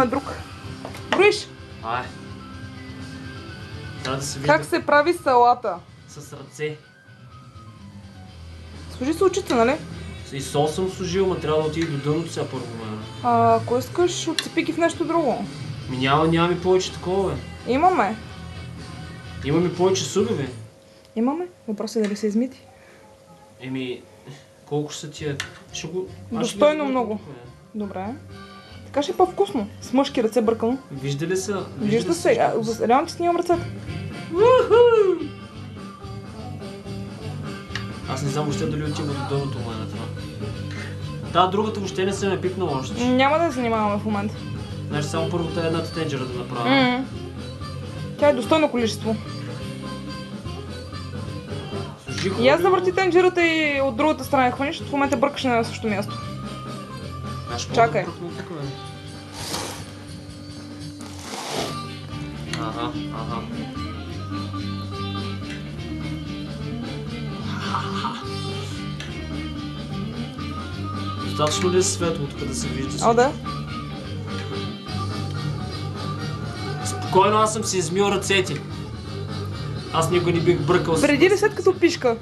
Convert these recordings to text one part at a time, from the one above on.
Друг. Броиш. Ай. Трябва да се вижда. Как се прави салата? С ръце. Служи се очите, нали? И сол съм служил, ма трябва да отиде до дъното сега първо. Ако искаш, отцепи ги в нещо друго. Нямаме повече такова, бе. Имаме. Имаме повече судове. Имаме. Въпросът е дали са измити. Колко са тия? Достойно много. Добре. Така ще е по-вкусно. С мъжки ръце бъркано. Вижда се. Вижда се. Реално ти снимам ръцете. Аз не знам въобще дали отива до дъното му на това. Да, другата въобще не се ме пипнала още. Няма да я занимаваме в момента. Значи само първата е едната тенджера да направя. Тя е достойно количество. И аз да върти тенджерата и от другата страна хваниш, защото в момента бъркаш на същото място. Чакай. Ага. Достатъчно ли е светло тук да се вижда? О, да. Спокойно, аз съм си измил ръцете. Аз никога не бих бъркал. Преди ли след като пишка?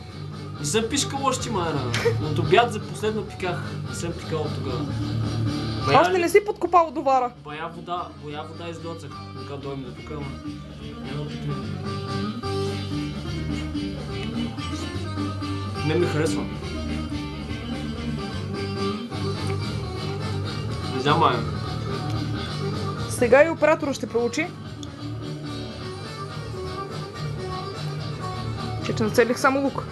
Не съм пишкал още, майна. От обяд за последно пиках. Не съм пикал от тогава. Още не си подкопал довара. Боя вода изгоцах. Така дойме до тук, ама няма питаме. Не ми харесва. Не знам, майна. Сега и оператора ще проучи. Че нацелих само лук.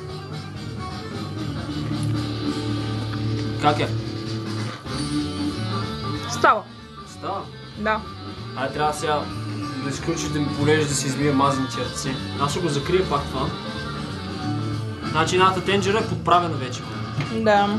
Как е? Става. Става? Да. Трябва сега да изключиш да ми полежиш да си измия мазаните ръце. Аз ще го закрия пак това. Значи едната тенджера е подправена вече. Да.